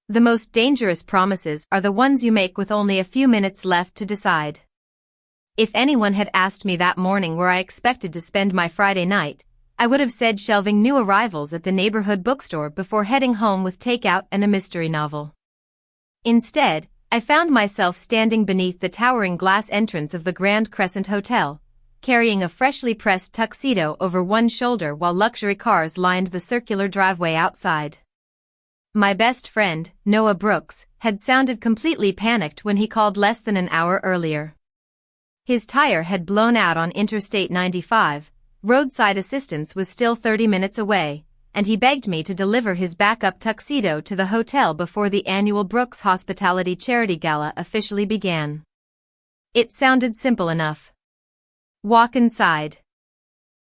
The most dangerous promises are the ones you make with only a few minutes left to decide. If anyone had asked me that morning where I expected to spend my Friday night, I would have said shelving new arrivals at the neighborhood bookstore before heading home with takeout and a mystery novel. Instead, I found myself standing beneath the towering glass entrance of the Grand Crescent Hotel, carrying a freshly pressed tuxedo over one shoulder while luxury cars lined the circular driveway outside. My best friend, Noah Brooks, had sounded completely panicked when he called less than an hour earlier. His tire had blown out on Interstate 95, roadside assistance was still 30 minutes away, and he begged me to deliver his backup tuxedo to the hotel before the annual Brooks Hospitality Charity Gala officially began. It sounded simple enough. Walk inside.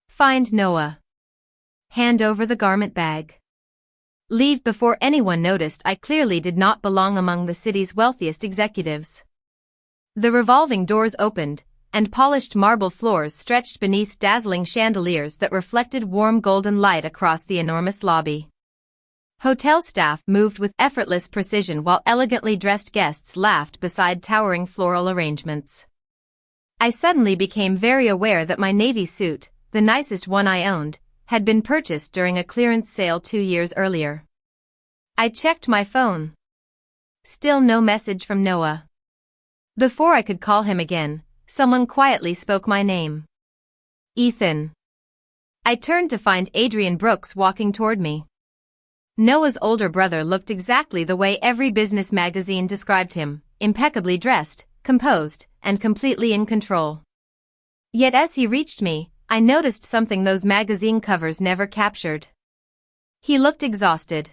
Find Noah. Hand over the garment bag. Leave before anyone noticed I clearly did not belong among the city's wealthiest executives. The revolving doors opened, and polished marble floors stretched beneath dazzling chandeliers that reflected warm golden light across the enormous lobby. Hotel staff moved with effortless precision while elegantly dressed guests laughed beside towering floral arrangements. I suddenly became very aware that my navy suit, the nicest one I owned, had been purchased during a clearance sale 2 years earlier. I checked my phone. Still no message from Noah. Before I could call him again, someone quietly spoke my name. Ethan. I turned to find Adrian Brooks walking toward me. Noah's older brother looked exactly the way every business magazine described him, impeccably dressed, composed, and completely in control. Yet as he reached me, I noticed something those magazine covers never captured. He looked exhausted.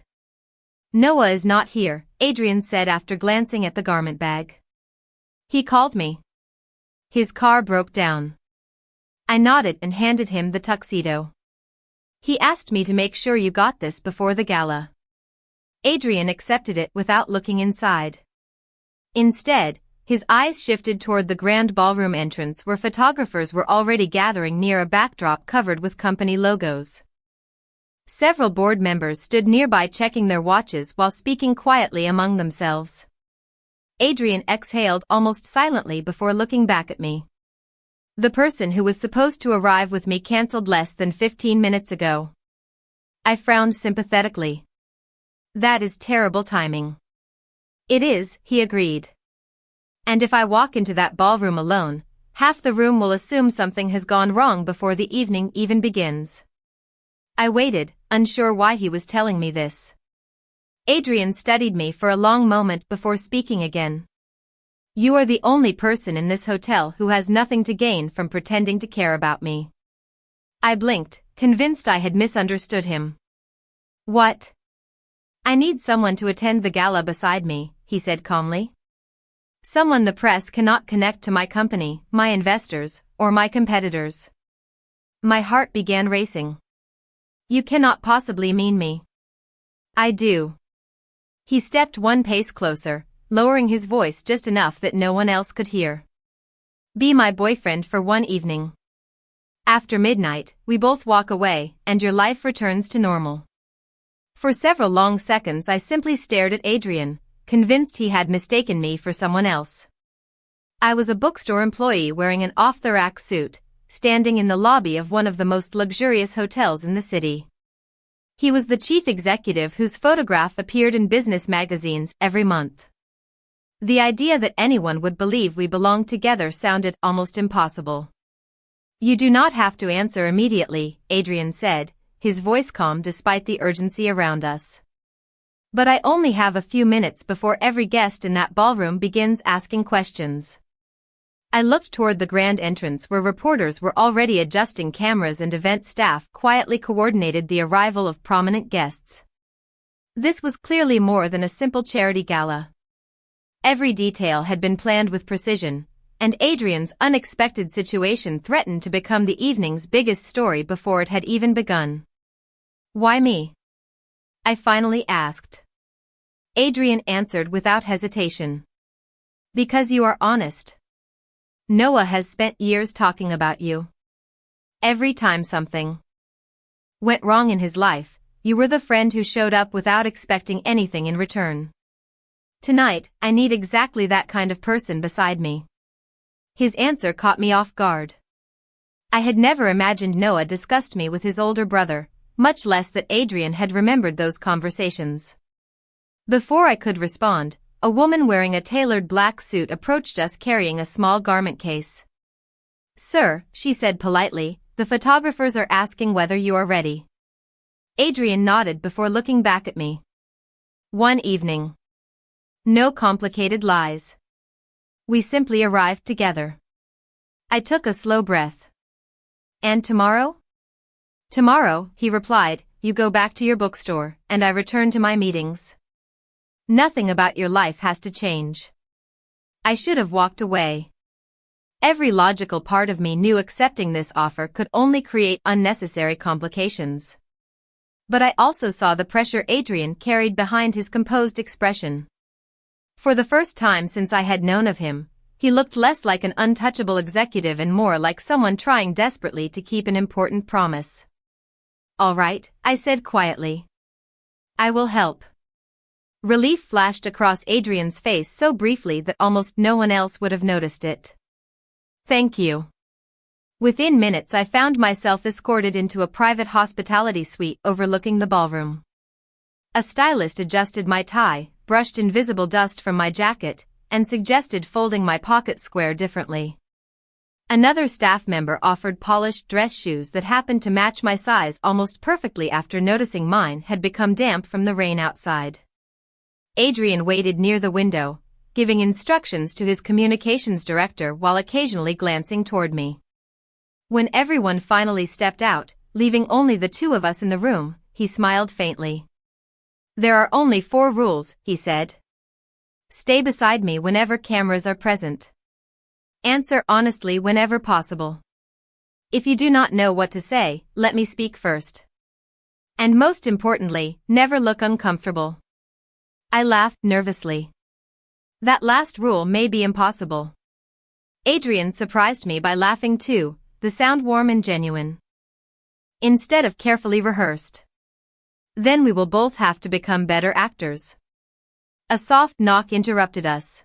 Noah is not here, Adrian said after glancing at the garment bag. He called me. His car broke down. I nodded and handed him the tuxedo. He asked me to make sure you got this before the gala. Adrian accepted it without looking inside. Instead, his eyes shifted toward the grand ballroom entrance where photographers were already gathering near a backdrop covered with company logos. Several board members stood nearby checking their watches while speaking quietly among themselves. Adrian exhaled almost silently before looking back at me. The person who was supposed to arrive with me canceled less than 15 minutes ago. I frowned sympathetically. That is terrible timing. It is, he agreed. And if I walk into that ballroom alone, half the room will assume something has gone wrong before the evening even begins. I waited, unsure why he was telling me this. Adrian studied me for a long moment before speaking again. You are the only person in this hotel who has nothing to gain from pretending to care about me. I blinked, convinced I had misunderstood him. What? I need someone to attend the gala beside me, he said calmly. Someone the press cannot connect to my company, my investors, or my competitors. My heart began racing. You cannot possibly mean me. I do. He stepped one pace closer, lowering his voice just enough that no one else could hear. Be my boyfriend for one evening. After midnight, we both walk away, and your life returns to normal. For several long seconds I simply stared at Adrian, convinced he had mistaken me for someone else. I was a bookstore employee wearing an off-the-rack suit, standing in the lobby of one of the most luxurious hotels in the city. He was the chief executive whose photograph appeared in business magazines every month. The idea that anyone would believe we belonged together sounded almost impossible. You do not have to answer immediately, Adrian said, his voice calm despite the urgency around us. But I only have a few minutes before every guest in that ballroom begins asking questions. I looked toward the grand entrance where reporters were already adjusting cameras and event staff quietly coordinated the arrival of prominent guests. This was clearly more than a simple charity gala. Every detail had been planned with precision, and Adrian's unexpected situation threatened to become the evening's biggest story before it had even begun. Why me? I finally asked. Adrian answered without hesitation. Because you are honest. Noah has spent years talking about you. Every time something went wrong in his life, you were the friend who showed up without expecting anything in return. Tonight, I need exactly that kind of person beside me. His answer caught me off guard. I had never imagined Noah discussed me with his older brother, much less that Adrian had remembered those conversations. Before I could respond, a woman wearing a tailored black suit approached us carrying a small garment case. "Sir," she said politely, "the photographers are asking whether you are ready." Adrian nodded before looking back at me. One evening. No complicated lies. We simply arrived together. I took a slow breath. "And tomorrow?" "Tomorrow," he replied, "you go back to your bookstore, and I return to my meetings. Nothing about your life has to change." I should have walked away. Every logical part of me knew accepting this offer could only create unnecessary complications. But I also saw the pressure Adrian carried behind his composed expression. For the first time since I had known of him, he looked less like an untouchable executive and more like someone trying desperately to keep an important promise. "All right," I said quietly. "I will help." Relief flashed across Adrian's face so briefly that almost no one else would have noticed it. "Thank you." Within minutes I found myself escorted into a private hospitality suite overlooking the ballroom. A stylist adjusted my tie, brushed invisible dust from my jacket, and suggested folding my pocket square differently. Another staff member offered polished dress shoes that happened to match my size almost perfectly after noticing mine had become damp from the rain outside. Adrian waited near the window, giving instructions to his communications director while occasionally glancing toward me. When everyone finally stepped out, leaving only the two of us in the room, he smiled faintly. "There are only 4 rules," he said. "Stay beside me whenever cameras are present. Answer honestly whenever possible. If you do not know what to say, let me speak first. And most importantly, never look uncomfortable." I laughed nervously. That last rule may be impossible. Adrian surprised me by laughing too, the sound warm and genuine, instead of carefully rehearsed. "Then we will both have to become better actors." A soft knock interrupted us.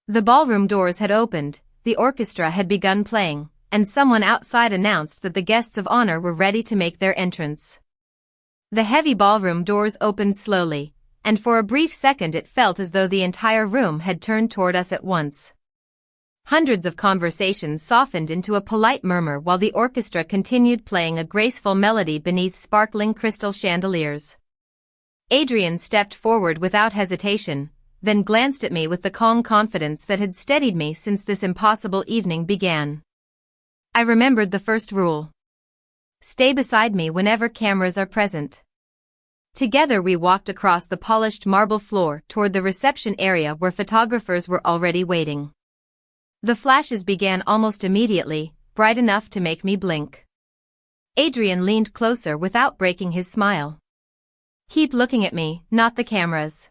The ballroom doors had opened, the orchestra had begun playing, and someone outside announced that the guests of honor were ready to make their entrance. The heavy ballroom doors opened slowly, and for a brief second it felt as though the entire room had turned toward us at once. Hundreds of conversations softened into a polite murmur while the orchestra continued playing a graceful melody beneath sparkling crystal chandeliers. Adrian stepped forward without hesitation, then glanced at me with the calm confidence that had steadied me since this impossible evening began. I remembered the first rule. Stay beside me whenever cameras are present. Together we walked across the polished marble floor toward the reception area where photographers were already waiting. The flashes began almost immediately, bright enough to make me blink. Adrian leaned closer without breaking his smile. "Keep looking at me, not the cameras."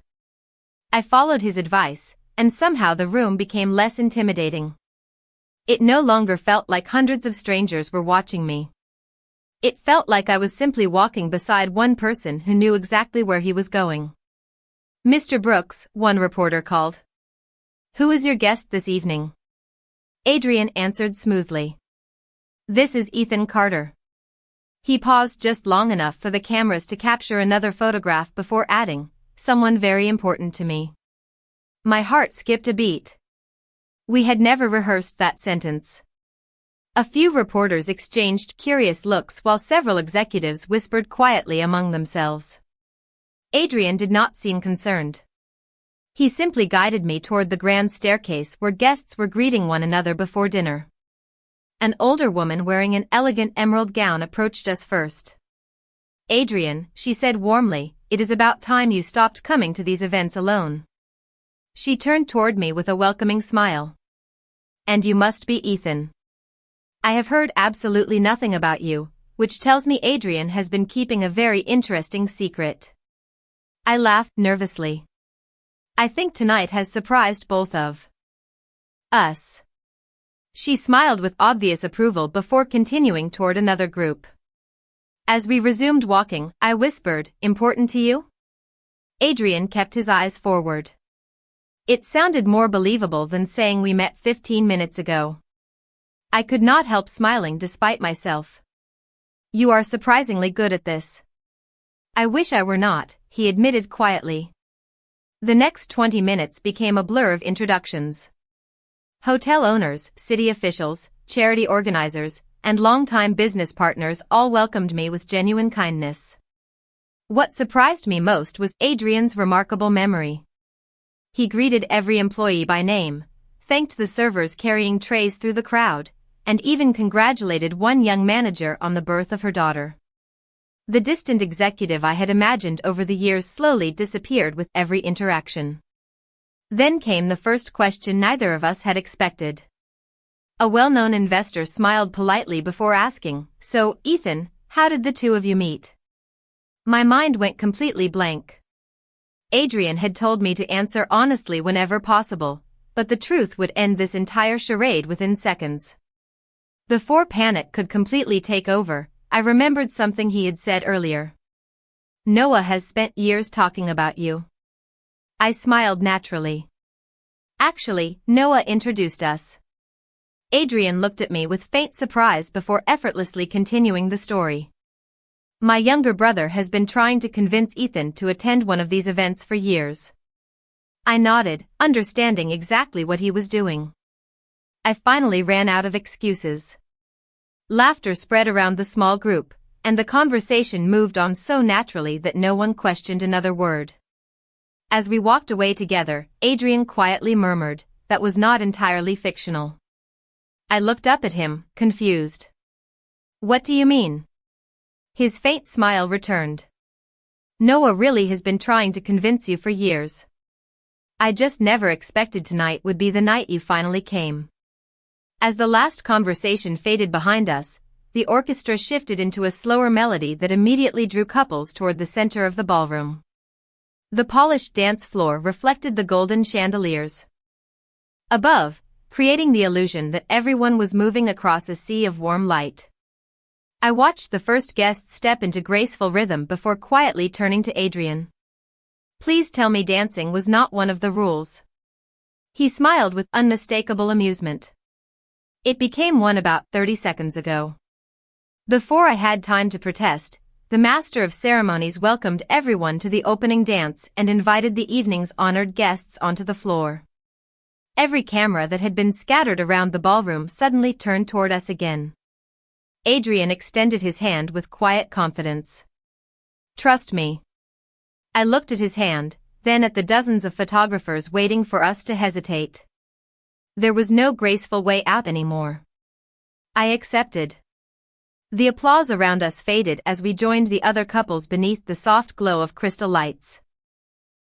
I followed his advice, and somehow the room became less intimidating. It no longer felt like hundreds of strangers were watching me. It felt like I was simply walking beside one person who knew exactly where he was going. "Mr. Brooks," one reporter called. "Who is your guest this evening?" Adrian answered smoothly. "This is Ethan Carter." He paused just long enough for the cameras to capture another photograph before adding, "Someone very important to me." My heart skipped a beat. We had never rehearsed that sentence. A few reporters exchanged curious looks while several executives whispered quietly among themselves. Adrian did not seem concerned. He simply guided me toward the grand staircase where guests were greeting one another before dinner. An older woman wearing an elegant emerald gown approached us first. "Adrian," she said warmly, "it is about time you stopped coming to these events alone." She turned toward me with a welcoming smile. "And you must be Ethan. I have heard absolutely nothing about you, which tells me Adrian has been keeping a very interesting secret." I laughed nervously. "I think tonight has surprised both of us." She smiled with obvious approval before continuing toward another group. As we resumed walking, I whispered, "Important to you?" Adrian kept his eyes forward. It sounded more believable than saying we met 15 minutes ago. I could not help smiling despite myself. You are surprisingly good at this. I wish I were not, he admitted quietly. The next 20 minutes became a blur of introductions. Hotel owners, city officials, charity organizers, and longtime business partners all welcomed me with genuine kindness. What surprised me most was Adrian's remarkable memory. He greeted every employee by name, thanked the servers carrying trays through the crowd, and even congratulated one young manager on the birth of her daughter. The distant executive I had imagined over the years slowly disappeared with every interaction. Then came the first question neither of us had expected. A well-known investor smiled politely before asking, "So, Ethan, how did the two of you meet?" My mind went completely blank. Adrian had told me to answer honestly whenever possible, but the truth would end this entire charade within seconds. Before panic could completely take over, I remembered something he had said earlier. "Noah has spent years talking about you." I smiled naturally. "Actually, Noah introduced us." Adrian looked at me with faint surprise before effortlessly continuing the story. "My younger brother has been trying to convince Ethan to attend one of these events for years." I nodded, understanding exactly what he was doing. I finally ran out of excuses. Laughter spread around the small group, and the conversation moved on so naturally that no one questioned another word. As we walked away together, Adrian quietly murmured, "That was not entirely fictional." I looked up at him, confused. "What do you mean?" His faint smile returned. "Noah really has been trying to convince you for years. I just never expected tonight would be the night you finally came." As the last conversation faded behind us, the orchestra shifted into a slower melody that immediately drew couples toward the center of the ballroom. The polished dance floor reflected the golden chandeliers above, creating the illusion that everyone was moving across a sea of warm light. I watched the first guest step into graceful rhythm before quietly turning to Adrian. "Please tell me dancing was not one of the rules." He smiled with unmistakable amusement. "It became one about 30 seconds ago." Before I had time to protest, the master of ceremonies welcomed everyone to the opening dance and invited the evening's honored guests onto the floor. Every camera that had been scattered around the ballroom suddenly turned toward us again. Adrian extended his hand with quiet confidence. "Trust me." I looked at his hand, then at the dozens of photographers waiting for us to hesitate. There was no graceful way out anymore. I accepted. The applause around us faded as we joined the other couples beneath the soft glow of crystal lights.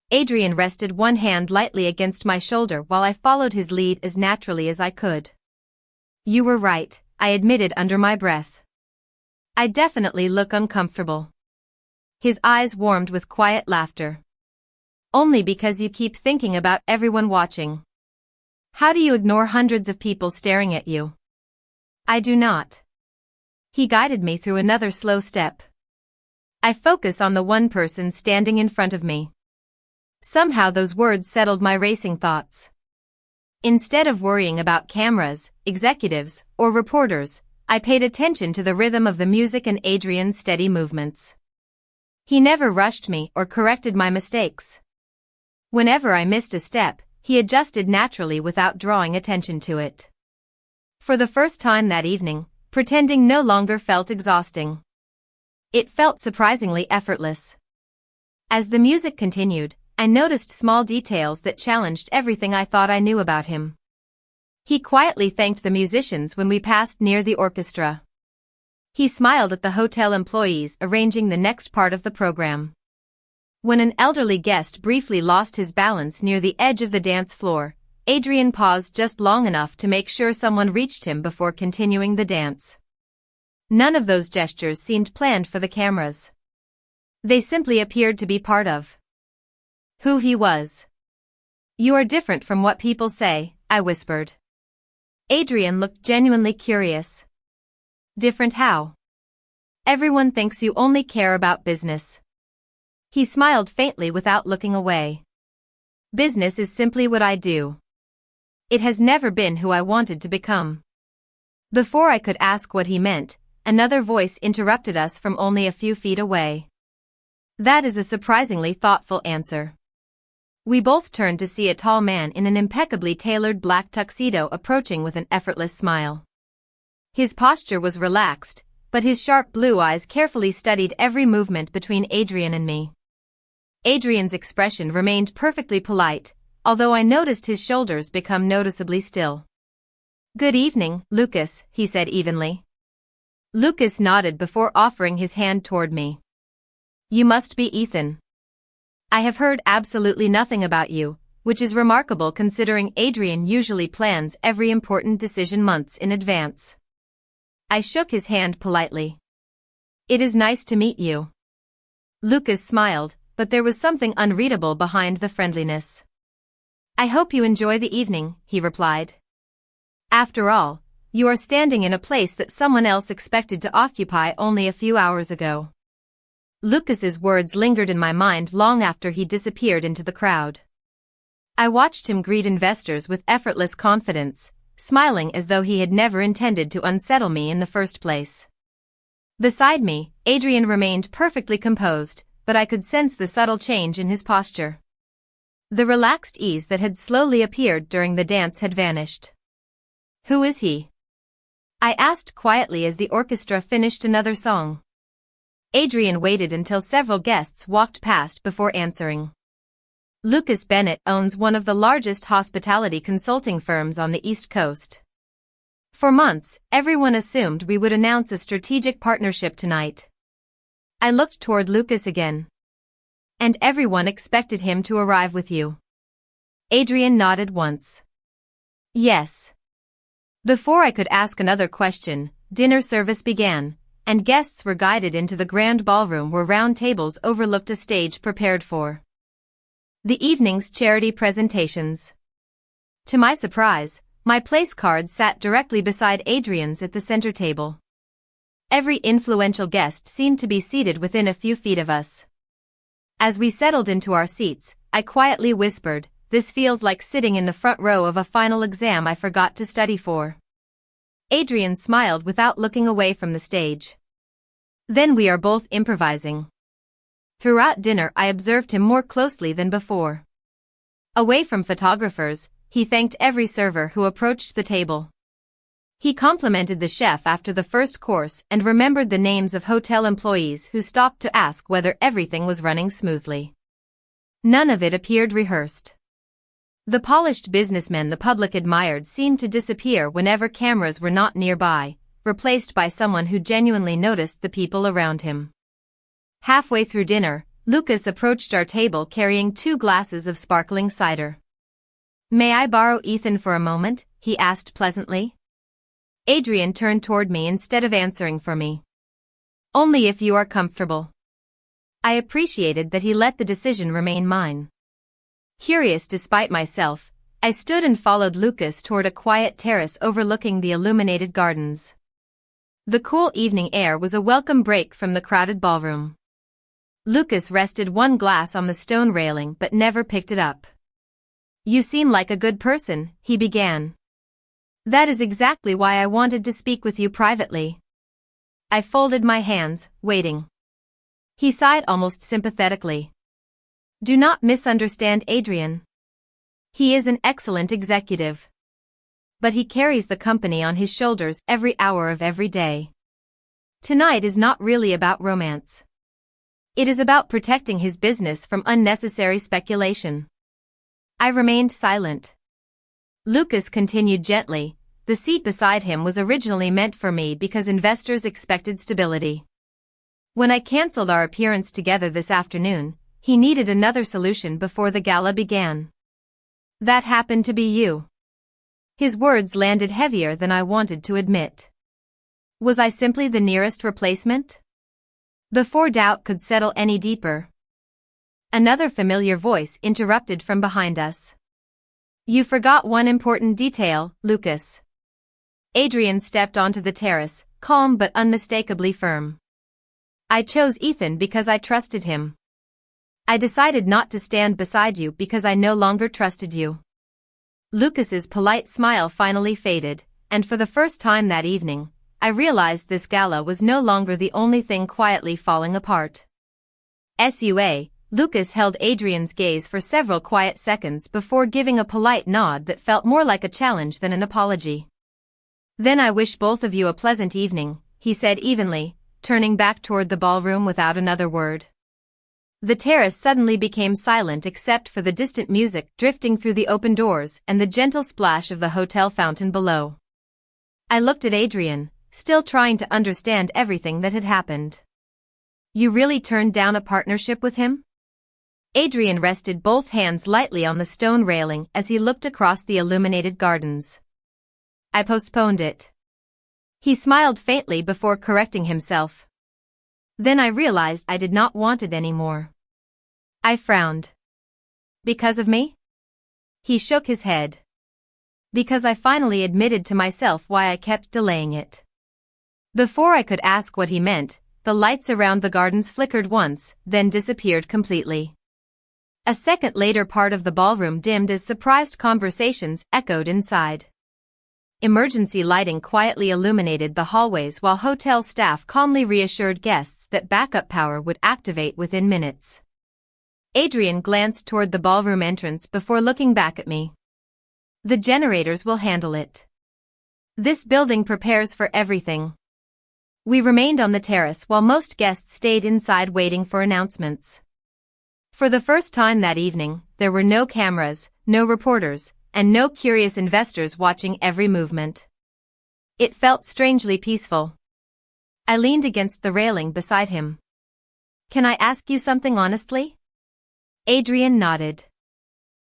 Adrian rested one hand lightly against my shoulder while I followed his lead as naturally as I could. "You were right," I admitted under my breath. "I definitely look uncomfortable." His eyes warmed with quiet laughter. "Only because you keep thinking about everyone watching. How do you ignore hundreds of people staring at you?" "I do not." He guided me through another slow step. "I focus on the one person standing in front of me." Somehow those words settled my racing thoughts. Instead of worrying about cameras, executives, or reporters, I paid attention to the rhythm of the music and Adrian's steady movements. He never rushed me or corrected my mistakes. Whenever I missed a step, he adjusted naturally without drawing attention to it. For the first time that evening, pretending no longer felt exhausting. It felt surprisingly effortless. As the music continued, I noticed small details that challenged everything I thought I knew about him. He quietly thanked the musicians when we passed near the orchestra. He smiled at the hotel employees arranging the next part of the program. When an elderly guest briefly lost his balance near the edge of the dance floor, Adrian paused just long enough to make sure someone reached him before continuing the dance. None of those gestures seemed planned for the cameras. They simply appeared to be part of who he was. "You are different from what people say," I whispered. Adrian looked genuinely curious. "Different how?" "Everyone thinks you only care about business." He smiled faintly without looking away. Business is simply what I do. It has never been who I wanted to become. Before I could ask what he meant, another voice interrupted us from only a few feet away. That is a surprisingly thoughtful answer. We both turned to see a tall man in an impeccably tailored black tuxedo approaching with an effortless smile. His posture was relaxed, but his sharp blue eyes carefully studied every movement between Adrian and me. Adrian's expression remained perfectly polite, although I noticed his shoulders become noticeably still. "Good evening, Lucas," he said evenly. Lucas nodded before offering his hand toward me. "You must be Ethan. I have heard absolutely nothing about you, which is remarkable considering Adrian usually plans every important decision months in advance." I shook his hand politely. "It is nice to meet you." Lucas smiled, but there was something unreadable behind the friendliness. "I hope you enjoy the evening," he replied. "After all, you are standing in a place that someone else expected to occupy only a few hours ago." Lucas's words lingered in my mind long after he disappeared into the crowd. I watched him greet investors with effortless confidence, smiling as though he had never intended to unsettle me in the first place. Beside me, Adrian remained perfectly composed, but I could sense the subtle change in his posture. The relaxed ease that had slowly appeared during the dance had vanished. "Who is he?" I asked quietly as the orchestra finished another song. Adrian waited until several guests walked past before answering. "Lucas Bennett owns one of the largest hospitality consulting firms on the East Coast. For months, everyone assumed we would announce a strategic partnership tonight." I looked toward Lucas again. "And everyone expected him to arrive with you." Adrian nodded once. "Yes." Before I could ask another question, dinner service began, and guests were guided into the grand ballroom where round tables overlooked a stage prepared for the evening's charity presentations. To my surprise, my place card sat directly beside Adrian's at the center table. Every influential guest seemed to be seated within a few feet of us. As we settled into our seats, I quietly whispered, "This feels like sitting in the front row of a final exam I forgot to study for." Adrian smiled without looking away from the stage. Then we are both improvising. Throughout dinner I observed him more closely than before. Away from photographers, he thanked every server who approached the table. He complimented the chef after the first course and remembered the names of hotel employees who stopped to ask whether everything was running smoothly. None of it appeared rehearsed. The polished businessmen the public admired seemed to disappear whenever cameras were not nearby, replaced by someone who genuinely noticed the people around him. Halfway through dinner, Lucas approached our table carrying 2 glasses of sparkling cider. "May I borrow Ethan for a moment?" he asked pleasantly. Adrian turned toward me instead of answering for me. "Only if you are comfortable." I appreciated that he let the decision remain mine. Curious despite myself, I stood and followed Lucas toward a quiet terrace overlooking the illuminated gardens. The cool evening air was a welcome break from the crowded ballroom. Lucas rested one glass on the stone railing but never picked it up. "You seem like a good person," he began. "That is exactly why I wanted to speak with you privately." I folded my hands, waiting. He sighed almost sympathetically. "Do not misunderstand Adrian. He is an excellent executive. But he carries the company on his shoulders every hour of every day. Tonight is not really about romance. It is about protecting his business from unnecessary speculation." I remained silent. Lucas continued gently, "The seat beside him was originally meant for me because investors expected stability. When I canceled our appearance together this afternoon, he needed another solution before the gala began. That happened to be you." His words landed heavier than I wanted to admit. Was I simply the nearest replacement? Before doubt could settle any deeper, another familiar voice interrupted from behind us. "You forgot one important detail, Lucas." Adrian stepped onto the terrace, calm but unmistakably firm. "I chose Ethan because I trusted him. I decided not to stand beside you because I no longer trusted you. Lucas's polite smile finally faded, and for the first time that evening, I realized this gala was no longer the only thing quietly falling apart. Lucas held Adrian's gaze for several quiet seconds before giving a polite nod that felt more like a challenge than an apology. Then I wish both of you a pleasant evening, he said evenly, turning back toward the ballroom without another word. The terrace suddenly became silent except for the distant music drifting through the open doors and the gentle splash of the hotel fountain below. I looked at Adrian, still trying to understand everything that had happened. You really turned down a partnership with him? Adrian rested both hands lightly on the stone railing as he looked across the illuminated gardens. I postponed it. He smiled faintly before correcting himself. Then I realized I did not want it anymore. I frowned. Because of me? He shook his head. Because I finally admitted to myself why I kept delaying it. Before I could ask what he meant, the lights around the gardens flickered once, then disappeared completely. A second later, part of the ballroom dimmed as surprised conversations echoed inside. Emergency lighting quietly illuminated the hallways while hotel staff calmly reassured guests that backup power would activate within minutes. Adrian glanced toward the ballroom entrance before looking back at me. The generators will handle it. This building prepares for everything. We remained on the terrace while most guests stayed inside waiting for announcements. For the first time that evening, there were no cameras, no reporters, and no curious investors watching every movement. It felt strangely peaceful. I leaned against the railing beside him. Can I ask you something honestly? Adrian nodded.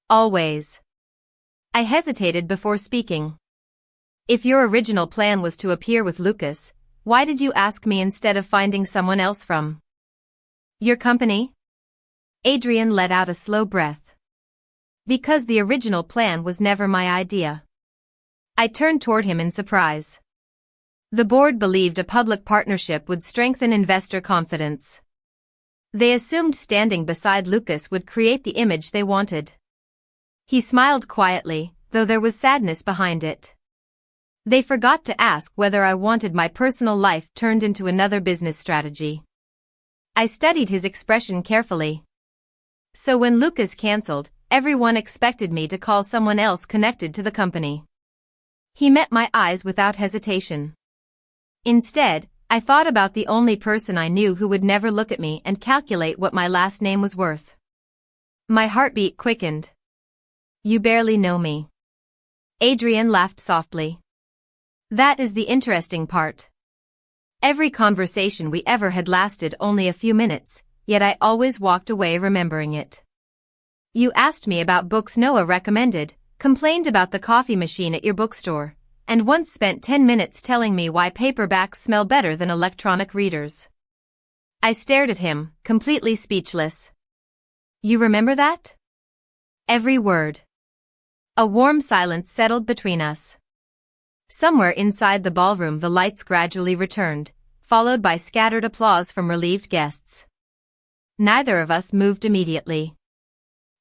Always. I hesitated before speaking. If your original plan was to appear with Lucas, why did you ask me instead of finding someone else from your company? Adrian let out a slow breath. Because the original plan was never my idea. I turned toward him in surprise. The board believed a public partnership would strengthen investor confidence. They assumed standing beside Lucas would create the image they wanted. He smiled quietly, though there was sadness behind it. They forgot to ask whether I wanted my personal life turned into another business strategy. I studied his expression carefully. So when Lucas canceled, everyone expected me to call someone else connected to the company. He met my eyes without hesitation. Instead, I thought about the only person I knew who would never look at me and calculate what my last name was worth. My heartbeat quickened. You barely know me. Adrian laughed softly. That is the interesting part. Every conversation we ever had lasted only a few minutes, yet I always walked away remembering it. You asked me about books Noah recommended, complained about the coffee machine at your bookstore, and once spent 10 minutes telling me why paperbacks smell better than electronic readers. I stared at him, completely speechless. You remember that? Every word. A warm silence settled between us. Somewhere inside the ballroom the lights gradually returned, followed by scattered applause from relieved guests. Neither of us moved immediately.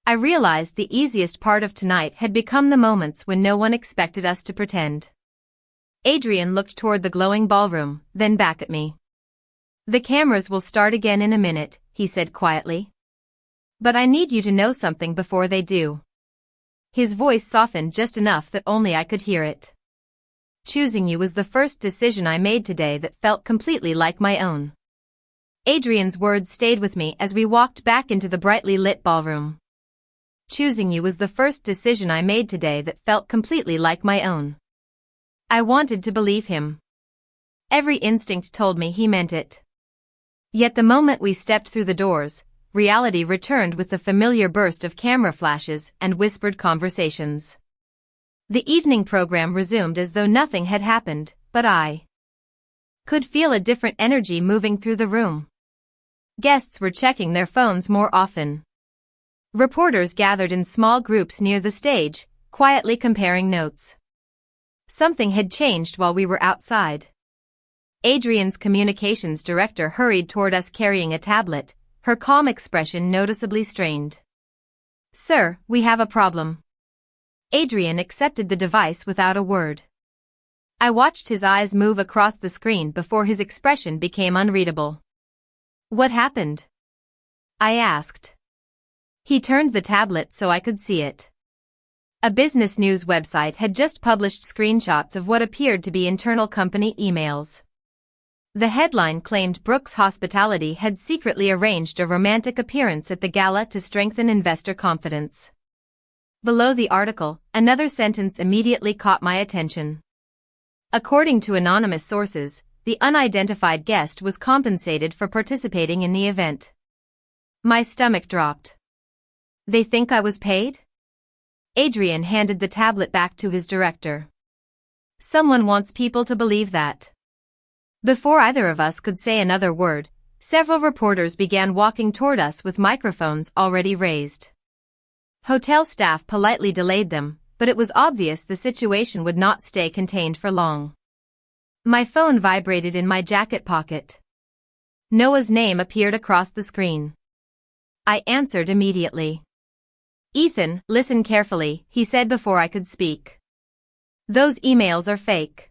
I realized the easiest part of tonight had become the moments when no one expected us to pretend. Adrian looked toward the glowing ballroom, then back at me. The cameras will start again in a minute, he said quietly. But I need you to know something before they do. His voice softened just enough that only I could hear it. Choosing you was the first decision I made today that felt completely like my own. Adrian's words stayed with me as we walked back into the brightly lit ballroom. Choosing you was the first decision I made today that felt completely like my own. I wanted to believe him. Every instinct told me he meant it. Yet the moment we stepped through the doors, reality returned with the familiar burst of camera flashes and whispered conversations. The evening program resumed as though nothing had happened, but I could feel a different energy moving through the room. Guests were checking their phones more often. Reporters gathered in small groups near the stage, quietly comparing notes. Something had changed while we were outside. Adrian's communications director hurried toward us carrying a tablet, her calm expression noticeably strained. "Sir, we have a problem." Adrian accepted the device without a word. I watched his eyes move across the screen before his expression became unreadable. "What happened?" I asked. He turned the tablet so I could see it. A business news website had just published screenshots of what appeared to be internal company emails. The headline claimed Brooks Hospitality had secretly arranged a romantic appearance at the gala to strengthen investor confidence. Below the article, another sentence immediately caught my attention. According to anonymous sources, the unidentified guest was compensated for participating in the event. My stomach dropped. They think I was paid? Adrian handed the tablet back to his director. Someone wants people to believe that. Before either of us could say another word, several reporters began walking toward us with microphones already raised. Hotel staff politely delayed them, but it was obvious the situation would not stay contained for long. My phone vibrated in my jacket pocket. Noah's name appeared across the screen. I answered immediately. "Ethan, listen carefully," he said before I could speak. "Those emails are fake."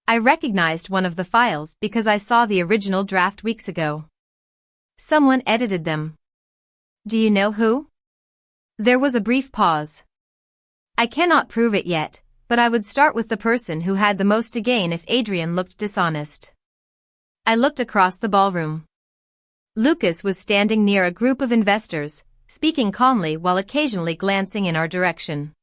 I recognized one of the files because I saw the original draft weeks ago. Someone edited them. "Do you know who?" There was a brief pause. "I cannot prove it yet, but I would start with the person who had the most to gain if Adrian looked dishonest." I looked across the ballroom. Lucas was standing near a group of investors, speaking calmly while occasionally glancing in our direction.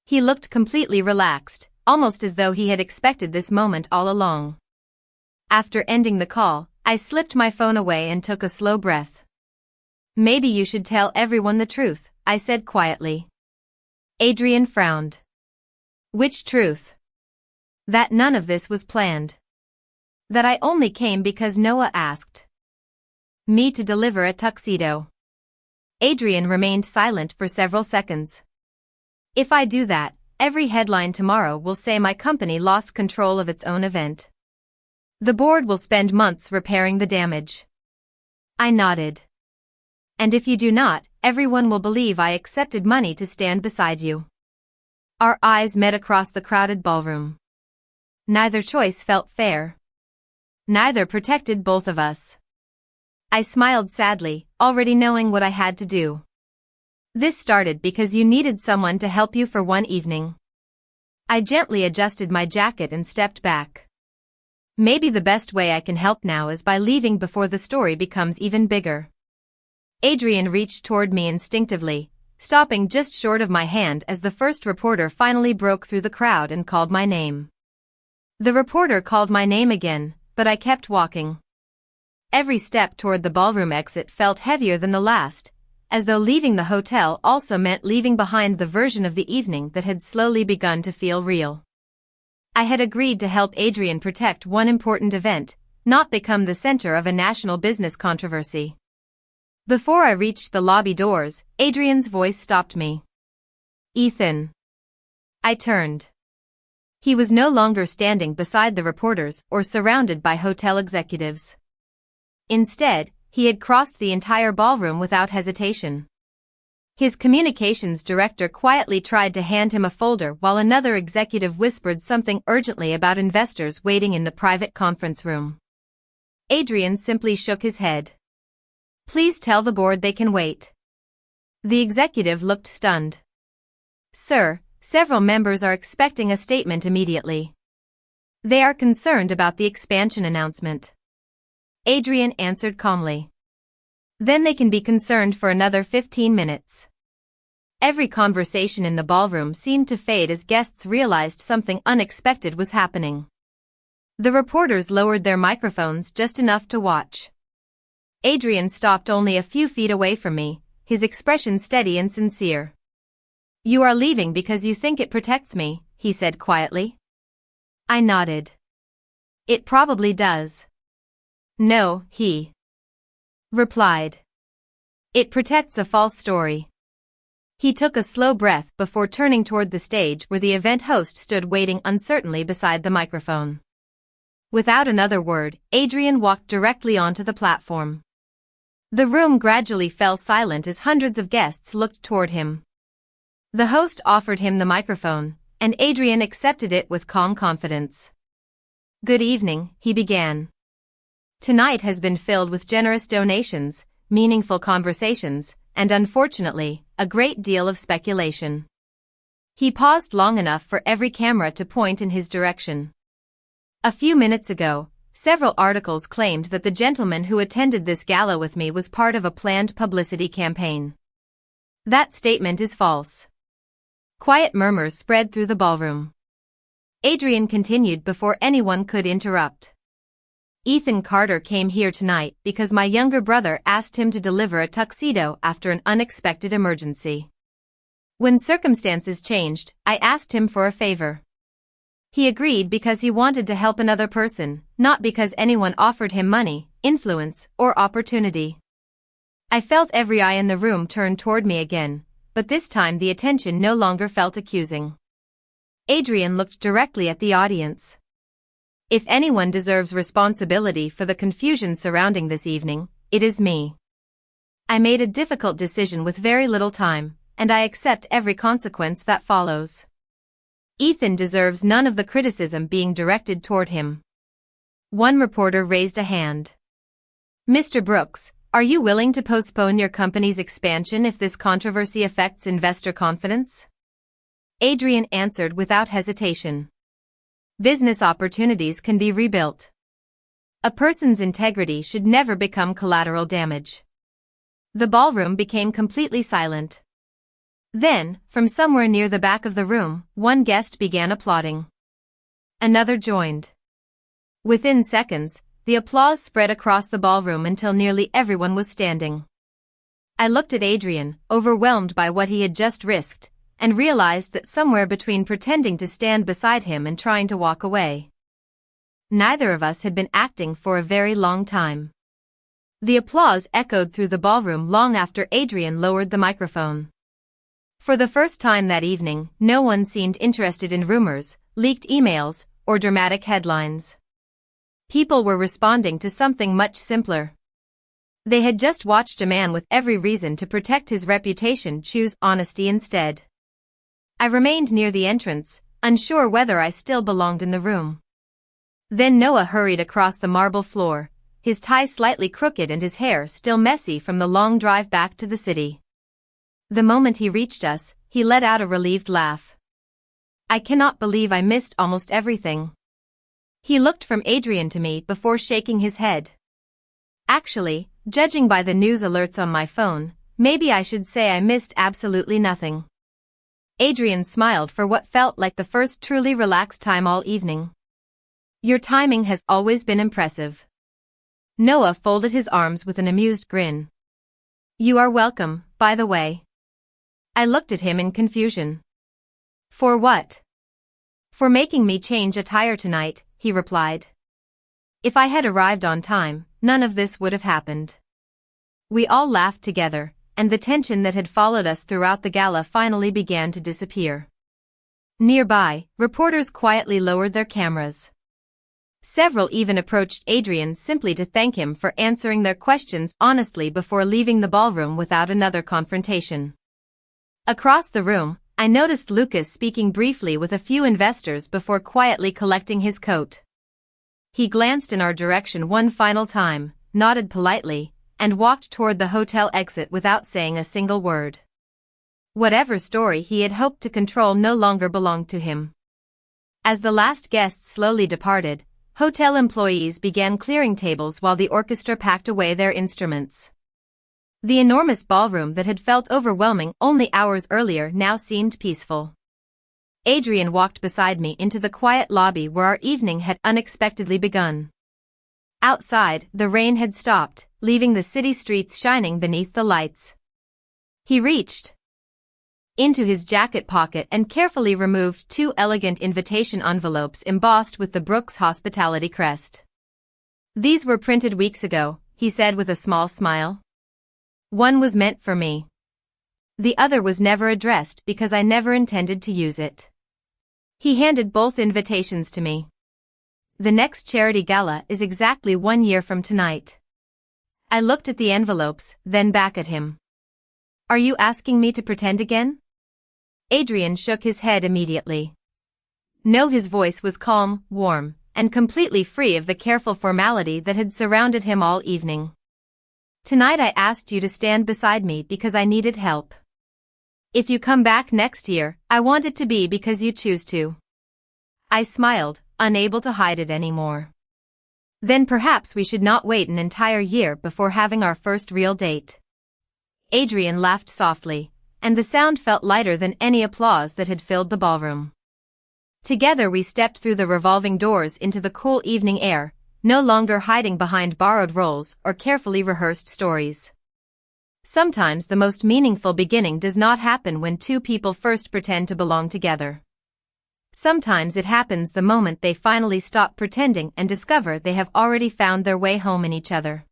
He looked completely relaxed, almost as though he had expected this moment all along. After ending the call, I slipped my phone away and took a slow breath. "Maybe you should tell everyone the truth," I said quietly. Adrian frowned. "Which truth?" "That none of this was planned. That I only came because Noah asked me to deliver a tuxedo." Adrian remained silent for several seconds. "If I do that, every headline tomorrow will say my company lost control of its own event. The board will spend months repairing the damage." I nodded. "And if you do not, everyone will believe I accepted money to stand beside you." Our eyes met across the crowded ballroom. Neither choice felt fair. Neither protected both of us. I smiled sadly, already knowing what I had to do. "This started because you needed someone to help you for one evening." I gently adjusted my jacket and stepped back. "Maybe the best way I can help now is by leaving before the story becomes even bigger." Adrian reached toward me instinctively, stopping just short of my hand as the first reporter finally broke through the crowd and called my name. The reporter called my name again, but I kept walking. Every step toward the ballroom exit felt heavier than the last, as though leaving the hotel also meant leaving behind the version of the evening that had slowly begun to feel real. I had agreed to help Adrian protect one important event, not become the center of a national business controversy. Before I reached the lobby doors, Adrian's voice stopped me. "Ethan." I turned. He was no longer standing beside the reporters or surrounded by hotel executives. Instead, he had crossed the entire ballroom without hesitation. His communications director quietly tried to hand him a folder while another executive whispered something urgently about investors waiting in the private conference room. Adrian simply shook his head. "Please tell the board they can wait." The executive looked stunned. "Sir, several members are expecting a statement immediately. They are concerned about the expansion announcement." Adrian answered calmly. "Then they can be concerned for another 15 minutes. Every conversation in the ballroom seemed to fade as guests realized something unexpected was happening. The reporters lowered their microphones just enough to watch. Adrian stopped only a few feet away from me, his expression steady and sincere. "You are leaving because you think it protects me," he said quietly. I nodded. "It probably does." "No," he replied. "It protects a false story." He took a slow breath before turning toward the stage where the event host stood waiting uncertainly beside the microphone. Without another word, Adrian walked directly onto the platform. The room gradually fell silent as hundreds of guests looked toward him. The host offered him the microphone, and Adrian accepted it with calm confidence. "Good evening," he began. "Tonight has been filled with generous donations, meaningful conversations, and unfortunately, a great deal of speculation." He paused long enough for every camera to point in his direction. "A few minutes ago, several articles claimed that the gentleman who attended this gala with me was part of a planned publicity campaign. That statement is false." Quiet murmurs spread through the ballroom. Adrian continued before anyone could interrupt. "Ethan Carter came here tonight because my younger brother asked him to deliver a tuxedo after an unexpected emergency. When circumstances changed, I asked him for a favor. He agreed because he wanted to help another person, not because anyone offered him money, influence, or opportunity." I felt every eye in the room turn toward me again, but this time the attention no longer felt accusing. Adrian looked directly at the audience. "If anyone deserves responsibility for the confusion surrounding this evening, it is me. I made a difficult decision with very little time, and I accept every consequence that follows. Ethan deserves none of the criticism being directed toward him." One reporter raised a hand. "Mr. Brooks, are you willing to postpone your company's expansion if this controversy affects investor confidence?" Adrian answered without hesitation. "Business opportunities can be rebuilt. A person's integrity should never become collateral damage." The ballroom became completely silent. Then, from somewhere near the back of the room, one guest began applauding. Another joined. Within seconds, the applause spread across the ballroom until nearly everyone was standing. I looked at Adrian, overwhelmed by what he had just risked, and realized that somewhere between pretending to stand beside him and trying to walk away, neither of us had been acting for a very long time. The applause echoed through the ballroom long after Adrian lowered the microphone. For the first time that evening, no one seemed interested in rumors, leaked emails, or dramatic headlines. People were responding to something much simpler. They had just watched a man with every reason to protect his reputation choose honesty instead. I remained near the entrance, unsure whether I still belonged in the room. Then Noah hurried across the marble floor, his tie slightly crooked and his hair still messy from the long drive back to the city. The moment he reached us, he let out a relieved laugh. "I cannot believe I missed almost everything." He looked from Adrian to me before shaking his head. "Actually, judging by the news alerts on my phone, maybe I should say I missed absolutely nothing." Adrian smiled for what felt like the first truly relaxed time all evening. "Your timing has always been impressive." Noah folded his arms with an amused grin. "You are welcome, by the way." I looked at him in confusion. "For what?" "For making me change attire tonight," he replied. "If I had arrived on time, none of this would have happened." We all laughed together, and the tension that had followed us throughout the gala finally began to disappear. Nearby, reporters quietly lowered their cameras. Several even approached Adrian simply to thank him for answering their questions honestly before leaving the ballroom without another confrontation. Across the room, I noticed Lucas speaking briefly with a few investors before quietly collecting his coat. He glanced in our direction one final time, nodded politely, and walked toward the hotel exit without saying a single word. Whatever story he had hoped to control no longer belonged to him. As the last guest slowly departed, hotel employees began clearing tables while the orchestra packed away their instruments. The enormous ballroom that had felt overwhelming only hours earlier now seemed peaceful. Adrian walked beside me into the quiet lobby where our evening had unexpectedly begun. Outside, the rain had stopped, leaving the city streets shining beneath the lights. He reached into his jacket pocket and carefully removed two elegant invitation envelopes embossed with the Brooks Hospitality crest. "These were printed weeks ago," he said with a small smile. "One was meant for me. The other was never addressed because I never intended to use it." He handed both invitations to me. "The next charity gala is exactly 1 year from tonight. I looked at the envelopes, then back at him. Are you asking me to pretend again? Adrian shook his head immediately. No, his voice was calm, warm, and completely free of the careful formality that had surrounded him all evening. Tonight I asked you to stand beside me because I needed help. If you come back next year, I want it to be because you choose to. I smiled, unable to hide it anymore. Then perhaps we should not wait an entire year before having our first real date. Adrian laughed softly, and the sound felt lighter than any applause that had filled the ballroom. Together we stepped through the revolving doors into the cool evening air, no longer hiding behind borrowed roles or carefully rehearsed stories. Sometimes the most meaningful beginning does not happen when two people first pretend to belong together. Sometimes it happens the moment they finally stop pretending and discover they have already found their way home in each other.